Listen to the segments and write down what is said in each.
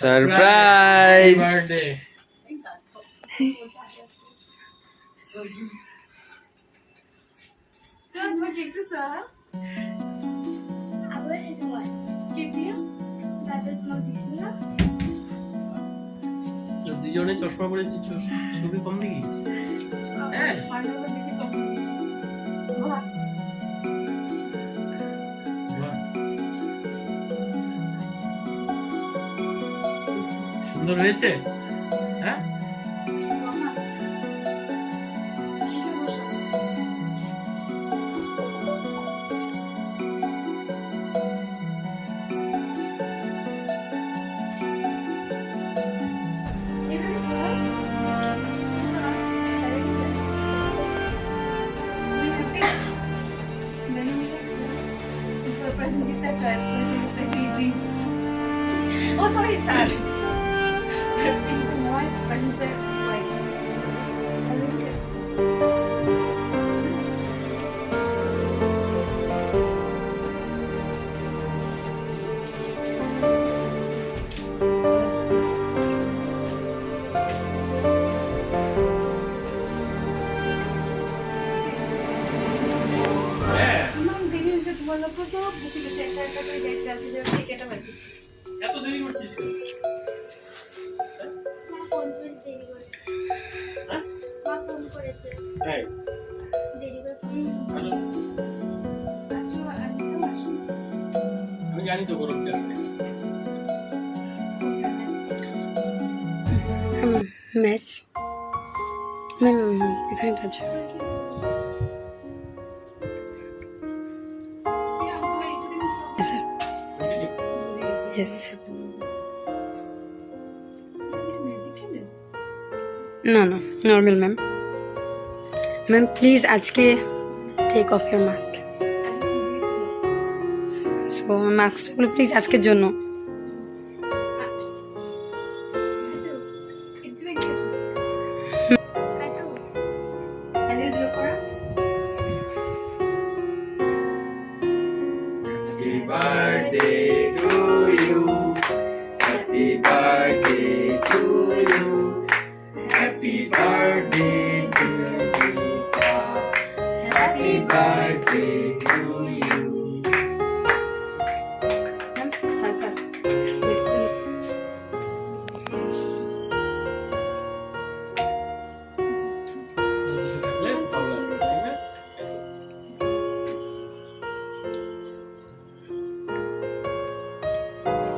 Surprise birthday দুজনে চশমা পরেছি ছবি কম দেখিয়েছি হ্যাঁ সুন্দর হয়েছে হ্যাঁ Oh, sorry, sorry. More presents are like. এত দেরি করছিস কেন হ্যাঁ আমি জানি তো গরম চালতে Mess. No, you can't touch it. Is it? Yes. No, normal, ma'am. Ma'am, please, ajke take off your mask. So, mask, please, ajke jonno. Happy birthday to you. Happy birthday to you. Happy birthday to Rita. Happy birthday to you.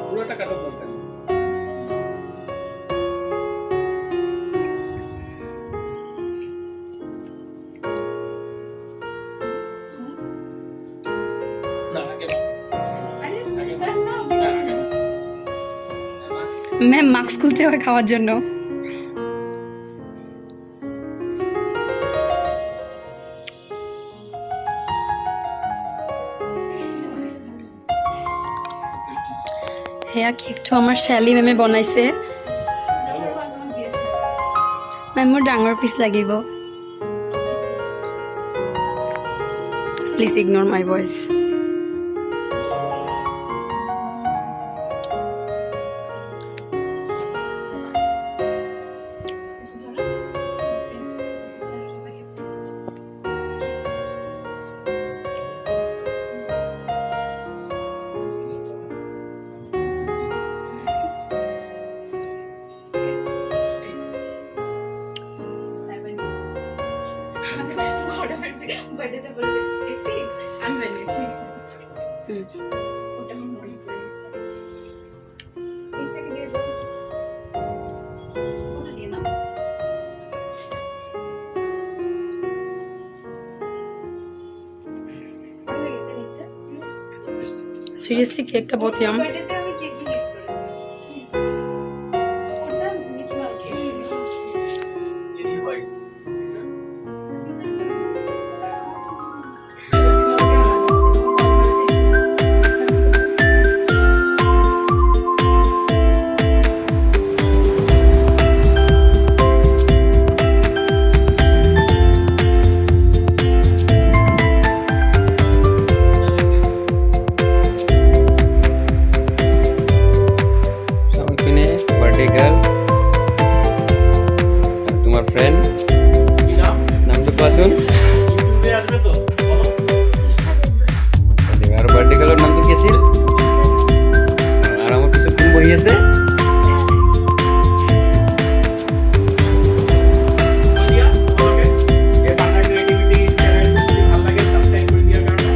পুরোটা কাটা দরকার নেই। না, আগে না। Ma'am mask খুলতে হয় খাওয়ার জন্য হ্যাঁ কেকটো আমার শ্যালি মেমে বনাইছে মেম মোৰ ডাঙৰ পিচ লাগিব প্লিজ ইগনোর মাই ভয়েস বার্থডেতে বলে টেস্টি আমি বানিয়েছি ওটা আমার মনে পড়ে গেছে টেস্টটাকে দিয়ে দাও ওটা দিয়ে নাও ভালো লেগেছে টেস্টটা সিরিয়াসলি কেকটা বহুত ইয়াম বার্থডেতে আমি কেক গিফট করেছি ওটা মিকি মাউস কেক এরি ভাই ফ্রেন্ড কি নাম? নামটো কোৱাচোন ইউটিউবে আসবে তো বলো। আৰু বাৰ্থডে গাৰ্লৰ নামটো কি আছিল আৰু আমাৰ পিছত কোন বহি আছে দিয়া তোমাকে যে বাংলা ক্রিয়েটিভিটি চ্যানেল যদি ভালো লাগে সাবস্ক্রাইব করে দিয়ার কারণে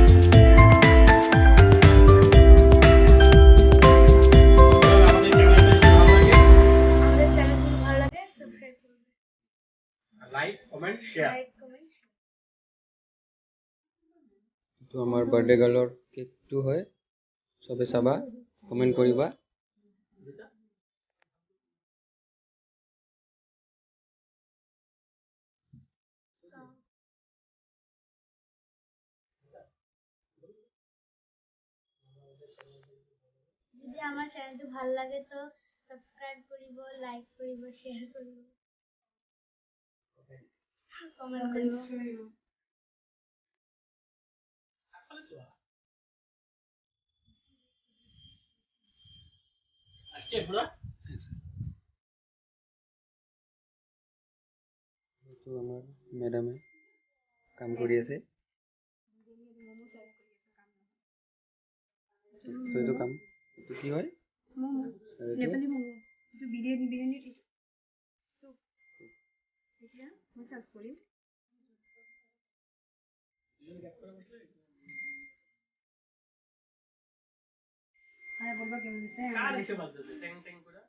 আমাদের চ্যানেলটা যদি ভালো লাগে আমাদের চ্যানেল যদি ভালো লাগে সাবস্ক্রাইব করবে, like comment share. Like comment. তো আমাৰ বাৰ্থডে গাৰ্লৰ কেকটো হয় চবে চাবা কমেণ্ট কৰিবা যদি আমার চ্যানেলটো ভাল লাগে তো সাবস্ক্রাইব করিব, লাইক করিব, শেয়ার করিব, কমেন্ট করিব। আজকে পুরা তো আমাৰ মেডামে কাম কৰি আছে তো এইটো কাম এইটো কি হয় মোমো, আৰু এইটো? নেপালী মোমো, এইটো বিৰিয়ানী বিৰিয়ানী চুপ। এতিয়া মই চাৰ্ভ কৰিম। হ্যাঁ বলবা কেমন আছে কার এসে বাজতেছে ট্যাং ট্যাং করে?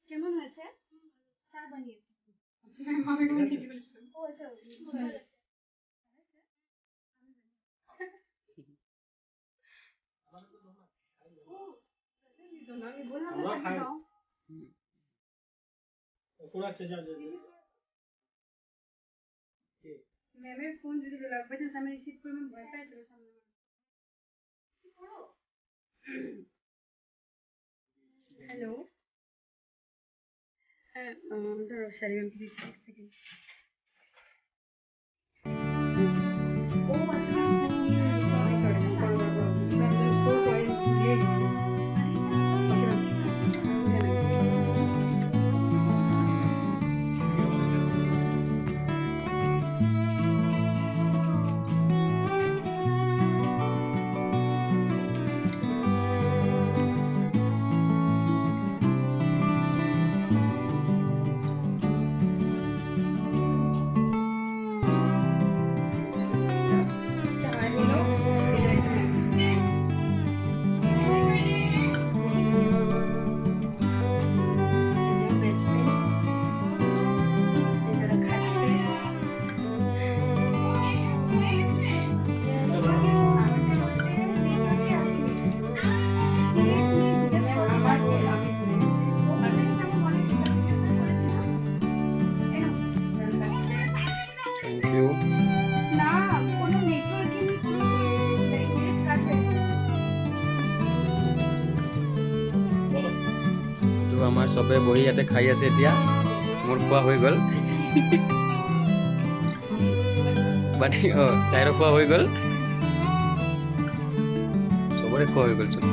কেমন হয়েছে? স্যার বানিয়েছে। আমি কোনো কিছু বলিনি। ও আচ্ছা সুন্দর আছে। ও আমি বললাম না আমরা খাই। দাও। পুরা শেষ হয়ে যাবে। ম্যামের ফোন যদি লাগবে তো আমি রিসিভ করব, ভয় পাই তো সামনে। হ্যালো হ্যাঁ ধরো শাড়ি ম্যামকে দিচ্ছি এক সেকেন্ড। ও আচ্ছা সরি সরি করো করো ম্যাম সো সরি ভুলে গেছি। ওকে ম্যাম থ্যাংক ইউ না কোনো নেটওয়ার্কিং কোনো নেট কাট হয়েছে। বলো। তো আমাৰ চবে বহি ইয়াতে খাই আছে এতিয়া মোৰ খোৱা হৈ গ'ল মানে তাইৰো খোৱা হৈ গ'ল চবৰে খোৱা হৈ গ'লচোন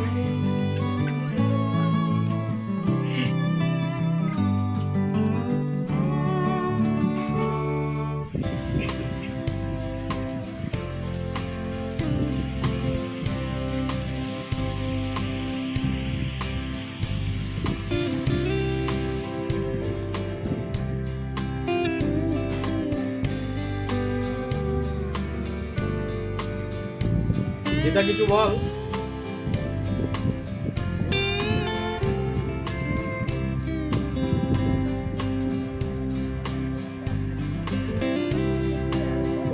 এটা কিছু বল।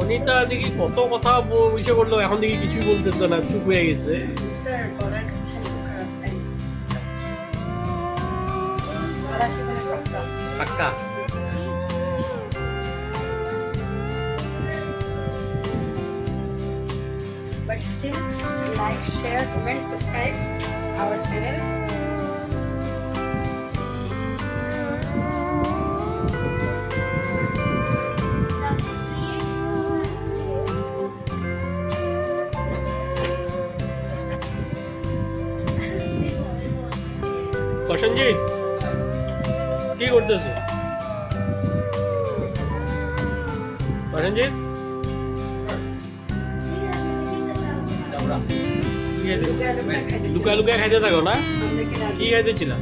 অনিতা দেখি কত কথা ইসে করলো, এখন দেখি কিছুই বলতেছে না, চুপ হয়ে গেছে। স্যার গলার কন্ডিশন খুব খারাপ তাই গলা শুকানো কথা। পাক্কা But still, like, share, comment, subscribe our channel. Prosenjit কি করতেছো? প্রসেনজিৎ কি খাইতেছো? লুকা লুকা খাইতে থাকো না? কি খাইতেছিলাম?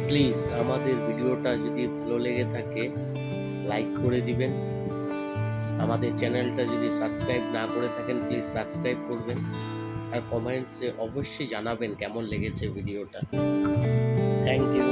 প্লিজ আমাদের ভিডিওটা যদি ভালো লেগে থাকে লাইক করে দিবেন। আমাদের চ্যানেলটা যদি সাবস্ক্রাইব না করে থাকেন প্লিজ সাবস্ক্রাইব করবেন, আর কমেন্টসে অবশ্যই জানাবেন কেমন লেগেছে ভিডিওটা। Thank you.